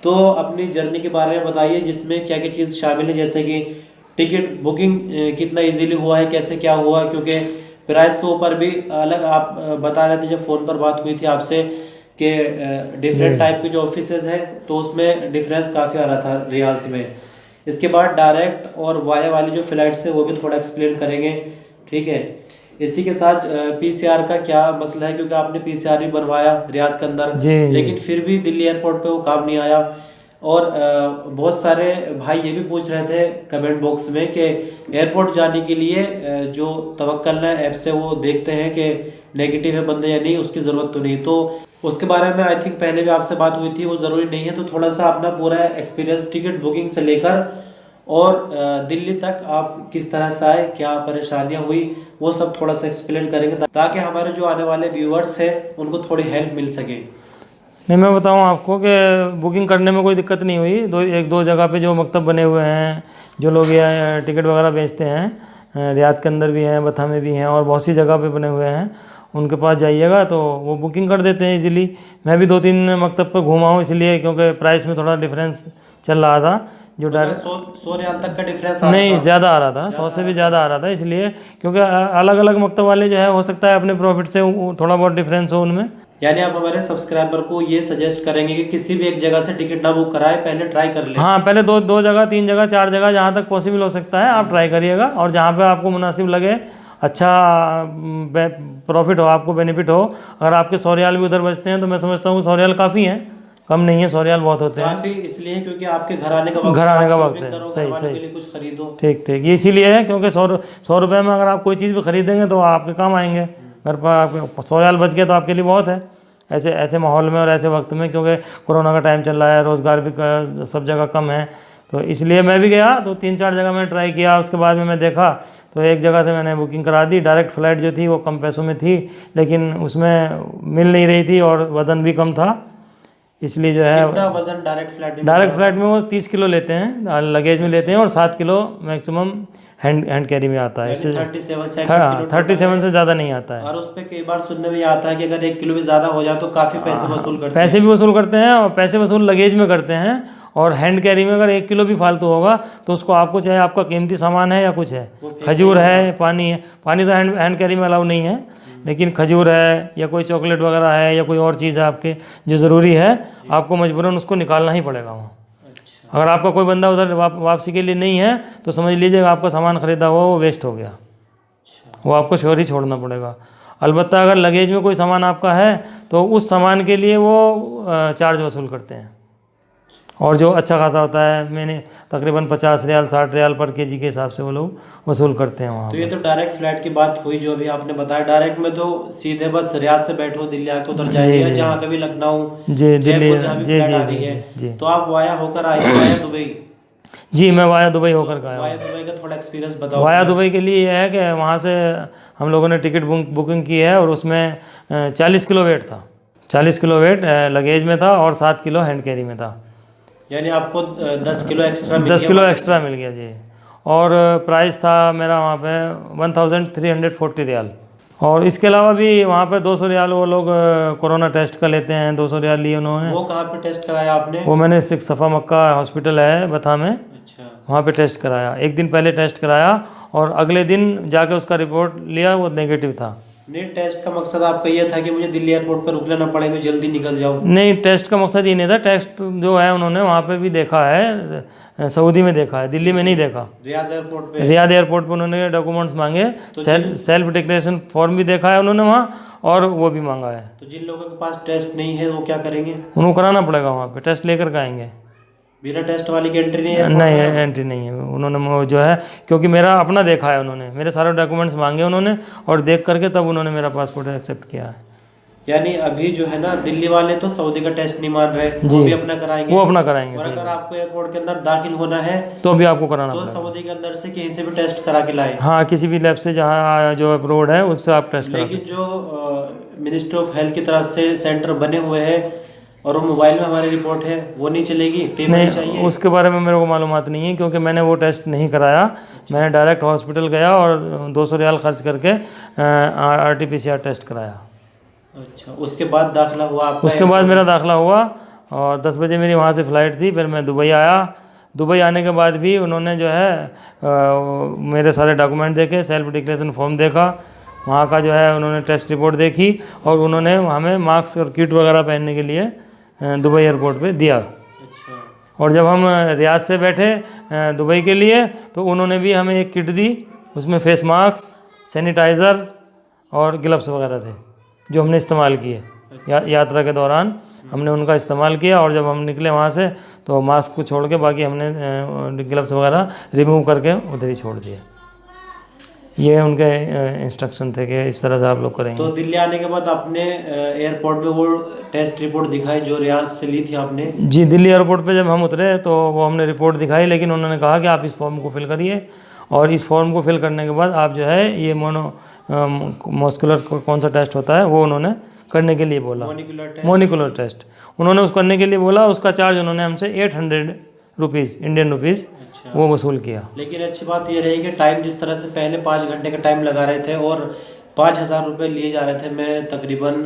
तो अपनी जर्नी के बारे में बताइए, जिसमें क्या क्या चीज़ शामिल है, जैसे कि टिकट बुकिंग कितना इजीली हुआ है, कैसे क्या हुआ, क्योंकि प्राइस के ऊपर भी अलग आप बता रहे थे जब फ़ोन पर बात हुई थी आपसे कि डिफरेंट जी टाइप के जो ऑफिसेज हैं तो उसमें डिफरेंस काफ़ी आ रहा था रियाज में। इसके बाद डायरेक्ट और वाया वाली जो फ़्लाइट्स है वो भी थोड़ा एक्सप्लेन करेंगे, ठीक है। इसी के साथ पीसीआर का क्या मसला है, क्योंकि आपने पीसीआर भी बनवाया रियाज के अंदर, जी जी। लेकिन फिर भी दिल्ली एयरपोर्ट पे वो काम नहीं आया। और बहुत सारे भाई ये भी पूछ रहे थे कमेंट बॉक्स में कि एयरपोर्ट जाने के लिए जो तवक्कल ऐप से वो देखते हैं कि नेगेटिव है बंदे या नहीं, उसकी ज़रूरत तो नहीं। तो उसके बारे में आई थिंक पहले भी आपसे बात हुई थी, वो ज़रूरी नहीं है। तो थोड़ा सा अपना पूरा एक्सपीरियंस टिकट बुकिंग से लेकर और दिल्ली तक आप किस तरह से आए, क्या परेशानियां हुई, वो सब थोड़ा सा एक्सप्लेन करेंगे ताकि हमारे जो आने वाले व्यूअर्स हैं उनको थोड़ी हेल्प मिल सके। नहीं, मैं बताऊं आपको कि बुकिंग करने में कोई दिक्कत नहीं हुई। एक दो जगह पे जो मकतब बने हुए हैं, जो लोग ये टिकट वगैरह बेचते हैं, रियाद के अंदर भी हैं, बथा में भी हैं, और बहुत सी जगह पे बने हुए हैं। उनके पास जाइएगा तो वो बुकिंग कर देते हैं इजीली। मैं भी दो तीन मकतब पे घूमा हूँ इसलिए, क्योंकि प्राइस में थोड़ा डिफरेंस चल रहा था। जो मतलब डायरेक्ट 100 रियाल तक का डिफरेंस आ रहा नहीं, था? ज़्यादा आ रहा था, 100 से भी ज़्यादा आ रहा था, इसलिए क्योंकि अलग अलग मकतब वाले जो है, हो सकता है अपने प्रॉफिट से थोड़ा बहुत डिफरेंस हो उनमें। यानी आप हमारे सब्सक्राइबर को ये सजेस्ट करेंगे कि किसी भी एक जगह से टिकट ना बुक कराए, पहले ट्राई कर ले। हाँ, पहले दो दो जगह, तीन जगह, चार जगह, जहाँ तक पॉसिबल हो सकता है आप ट्राई करिएगा, और जहाँ पे आपको मुनासिब लगे, अच्छा प्रॉफिट हो, आपको बेनिफिट हो। अगर आपके 100 रियाल भी उधर बचते हैं तो मैं समझता हूँ कि 100 रियाल काफ़ी हैं, कम नहीं है, 100 रियाल बहुत होते हैं। काफी इसलिए क्योंकि आपके घर आने का वक्त घर है, आने आप का वक्त शॉपिंग है, करो, घर सही वालों सही। के लिए कुछ खरीदो। ठीक ठीक, ये इसीलिए है क्योंकि 100 रुपये में अगर आप कोई चीज़ भी खरीदेंगे तो आपके काम आएंगे। घर पर आपके 100 रियाल बच गया तो आपके लिए बहुत है, ऐसे ऐसे माहौल में और ऐसे वक्त में, क्योंकि कोरोना का टाइम चल रहा है, रोज़गार भी सब जगह कम है। तो इसलिए मैं भी गया, तो तीन चार जगह मैंने ट्राई किया, उसके बाद में मैं देखा तो एक जगह से मैंने बुकिंग करा दी। डायरेक्ट फ़्लाइट जो थी वो कम पैसों में थी, लेकिन उसमें मिल नहीं रही थी और वज़न भी कम था, इसलिए जो है। कितना वजन डायरेक्ट फ्लाइट में मिल डायरेक्ट रहा फ्लाइट था? में वो 30 किलो लेते हैं, लगेज में लेते हैं, और 7 किलो मैक्सिमम हैंड कैरी में आता है। यानी इससे 37 किलो टोटल 37 है। से ज़्यादा नहीं आता है। और उस पे कई बार सुनने में ये आता है कि अगर 1 किलो भी ज्यादा हो जाए तो काफी पैसे वसूल करते पैसे हैं। भी वसूल करते हैं, और पैसे वसूल लगेज में करते हैं। और हैंड कैरी में अगर 1 किलो भी फालतू होगा तो उसको आपको, चाहे आपका कीमती सामान है या कुछ है, वो फेंकना ही खजूर होगा। है, पानी है, पानी तो हैंड कैरी में अलाउ नहीं है, लेकिन खजूर है या कोई चॉकलेट वगैरह है या कोई और चीज़ है आपके जो ज़रूरी है, आपको मजबूरन उसको निकालना ही पड़ेगा वहाँ। अच्छा अगर आपका कोई बंदा उधर वापसी के लिए नहीं है तो समझ लीजिएगा आपका सामान ख़रीदा हुआ वो वेस्ट हो गया, अच्छा। वो आपको श्योर ही छोड़ना पड़ेगा। अलबत्ता अगर लगेज में कोई सामान आपका है तो उस सामान के लिए वो चार्ज वसूल करते हैं, और जो अच्छा खासा होता है, मैंने तकरीबन 50 रियाल 60 रियाल पर केजी के हिसाब से वो लोग वसूल करते हैं वहाँ तो ये पर। तो डायरेक्ट फ्लाइट की बात हुई जो अभी आपने बताया। डायरेक्ट में तो सीधे बस रियाद से बैठो दिल्ली आके उतर जी जाएंगे, या जी जहाँ कभी लखनऊ, जी, दिल्ली, जयपुर, जहाँ भी जी फ्लाइट जी आ जी रही है। जी जी तो आप वाया होकर आए हैं, वाया दुबई। जी। मैं वाया दुबई तो होकर का आया वाया हूँ। दुबई का थोड़ा एक्सपीरियंस बताओ वाया अपना। दुबई के लिए यह है कि वहाँ से हम लोगों ने टिकट बुकिंग की है, और उसमें 40 किलो वेट था, 40 किलो वेट लगेज में था, और 7 किलो हैंड कैरी में था। यानी आपको 10 किलो एक्स्ट्रा मिल 10 गया किलो वहाँ पे। एक्स्ट्रा मिल गया जी। और प्राइस था मेरा वहाँ पे 1340 रियाल। और इसके अलावा भी वहाँ पे 200 रियाल वो लोग कोरोना टेस्ट का लेते हैं, 200 रियाल लिए उन्होंने। वो कहाँ पे टेस्ट कराया आपने? वो मैंने सिक्स सफ़ा मक्का हॉस्पिटल है बथा में, अच्छा। वहाँ पे टेस्ट कराया। एक दिन पहले टेस्ट कराया और अगले दिन जाके उसका रिपोर्ट लिया, वो नेगेटिव था। नेट टेस्ट का मकसद आपका ये था कि मुझे दिल्ली एयरपोर्ट पर रुकना ना पड़े, मैं जल्दी निकल जाऊँ? नहीं, टेस्ट का मकसद ये नहीं था। टेस्ट जो है उन्होंने वहाँ पे भी देखा है, सऊदी में देखा है, दिल्ली में नहीं देखा। रियाद एयरपोर्ट पे? रियाद एयरपोर्ट पे उन्होंने डॉक्यूमेंट्स मांगे, सेल्फ डिक्लेरेशन फॉर्म भी देखा है उन्होंने वहाँ, और वो भी मांगा है। तो जिन लोगों के पास टेस्ट नहीं है वो क्या करेंगे? उनको कराना पड़ेगा, वहाँ पे टेस्ट लेकर के आएंगे। बिना टेस्ट वाली की एंट्री नहीं है एयरपोर्ट नहीं, में? एंट्री नहीं है। उन्होंने वो जो है, क्योंकि मेरा अपना देखा है उन्होंने, मेरे सारे डॉक्यूमेंट्स मांगे उन्होंने, और देख करके तब उन्होंने मेरा पासपोर्ट एक्सेप्ट किया है। यानी अभी जो है ना दिल्ली वाले तो सऊदी का टेस्ट नहीं मान रहे, जी, वो भी अपना कराएंगे। वो अपना कराएंगे, और सही अगर बात। आपको एयरपोर्ट के अंदर दाखिल होना है तो भी आपको कराना तो पड़ेगा। सऊदी के अंदर से कहीं से भी टेस्ट करा के लाए। हाँ, किसी भी लैब से जहाँ जो अप्रूव्ड है उससे आप टेस्ट करा लेकिन सकते जो मिनिस्ट्री ऑफ हेल्थ की तरफ से सेंटर बने हुए हैं और वो मोबाइल में हमारी रिपोर्ट है, वो नहीं चलेगी? पेपर नहीं, चाहिए? उसके बारे में मेरे को मालूमात नहीं है, क्योंकि मैंने वो टेस्ट नहीं कराया। मैंने डायरेक्ट हॉस्पिटल गया और 200 रियाल खर्च करके RT-PCR टेस्ट कराया। अच्छा, उसके बाद दाखिला हुआ आपका? उसके बाद मेरा दाखिला हुआ, और 10 बजे मेरी वहाँ से फ़्लाइट थी। फिर मैं दुबई आया। दुबई आने के बाद भी उन्होंने जो है मेरे सारे डॉक्यूमेंट देखे, सेल्फ डिक्लेरेशन फॉर्म देखा, वहाँ का जो है उन्होंने टेस्ट रिपोर्ट देखी और उन्होंने हमें मास्क और किट वगैरह पहनने के लिए दुबई एयरपोर्ट पे दिया। अच्छा। और जब हम रियाद से बैठे दुबई के लिए तो उन्होंने भी हमें एक किट दी, उसमें फेस मास्क, सैनिटाइज़र और ग्लव्स वगैरह थे जो हमने इस्तेमाल किए यात्रा के दौरान। हमने उनका इस्तेमाल किया और जब हम निकले वहाँ से तो मास्क को छोड़ के बाकी हमने ग्लव्स वगैरह रिमूव करके उधर ही छोड़ दिए। ये उनके इंस्ट्रक्शन थे कि इस तरह से आप लोग करेंगे। तो दिल्ली आने के बाद आपने एयरपोर्ट पे वो टेस्ट रिपोर्ट दिखाई जो रियाद से ली थी आपने? जी, दिल्ली एयरपोर्ट पे जब हम उतरे तो वो हमने रिपोर्ट दिखाई, लेकिन उन्होंने कहा कि आप इस फॉर्म को फिल करिए और इस फॉर्म को फिल करने के बाद आप जो है ये मस्कुलर कौन सा टेस्ट होता है वो उन्होंने करने के लिए बोला, मोनिकुलर टेस्ट उन्होंने उस करने के लिए बोला। उसका चार्ज उन्होंने हमसे 800 रुपीज़, इंडियन रुपीज़ वो वसूल किया। लेकिन अच्छी बात ये रही कि टाइम जिस तरह से पहले 5 घंटे का टाइम लगा रहे थे और 5,000 रुपये लिए जा रहे थे। मैं तकरीबन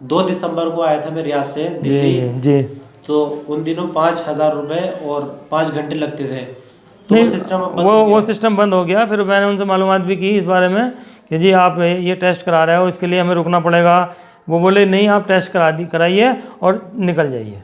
2 दिसंबर को आया था मैं रियाद से दिल्ली। जी। तो उन दिनों 5,000 रुपये और 5 घंटे लगते थे। तो वो सिस्टम बंद हो गया। फिर मैंने उनसे मालूमात भी की इस बारे में कि जी आप ये टेस्ट करा रहे हो, इसके लिए हमें रुकना पड़ेगा। वो बोले नहीं, आप टेस्ट कराइए और निकल जाइए।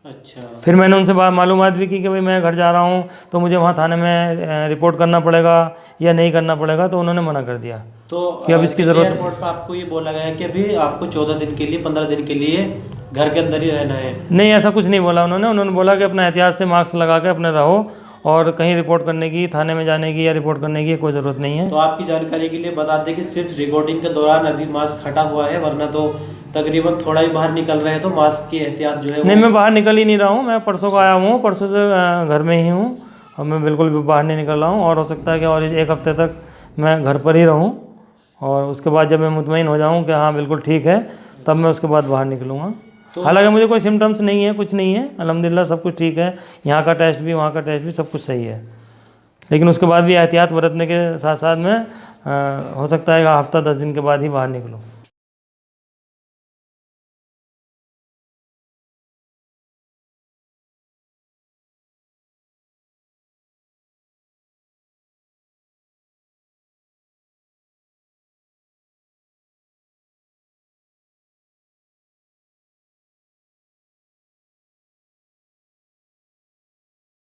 अच्छा। फिर मैंने उनसे मालूमात भी की कि भाई मैं घर जा रहा हूँ तो मुझे वहाँ थाने में रिपोर्ट करना पड़ेगा या नहीं करना पड़ेगा, तो उन्होंने मना कर दिया तो कि अब इसकी ज़रूरत नहीं। एयरपोर्ट पर आपको ये बोला गया है कि अभी आपको 14 दिन के लिए, 15 दिन के लिए घर के अंदर ही रहना है? नहीं, ऐसा कुछ नहीं बोला उन्होंने बोला कि अपना एहतियात से मास्क लगा के अपने रहो और कहीं रिपोर्ट करने की, थाने में जाने की या रिपोर्ट करने की कोई ज़रूरत नहीं है। तो आपकी जानकारी के लिए बता दें कि सिर्फ रिकॉर्डिंग के दौरान अभी मास्क हटा हुआ है, वरना तो तकरीबन थोड़ा ही बाहर निकल रहे हैं तो मास्क की एहतियात जो है नहीं, मैं बाहर निकल ही नहीं रहा हूँ। मैं परसों का आया हूँ, परसों से घर में ही हूँ और मैं बिल्कुल भी बाहर नहीं निकल रहा हूँ। और हो सकता है कि और 1 हफ्ते तक मैं घर पर ही रहूँ और उसके बाद जब मैं मुतमईन हो जाऊँ कि हाँ बिल्कुल ठीक है, तब मैं उसके बाद बाहर निकलूँगा। हालांकि मुझे कोई सिम्टम्स नहीं है, कुछ नहीं है, अल्हम्दुलिल्लाह सब कुछ ठीक है। यहाँ का टेस्ट भी, वहाँ का टेस्ट भी, सब कुछ सही है। लेकिन उसके बाद भी एहतियात बरतने के साथ साथ में हो सकता है हफ्ता 10 दिन के बाद ही बाहर निकलूँ।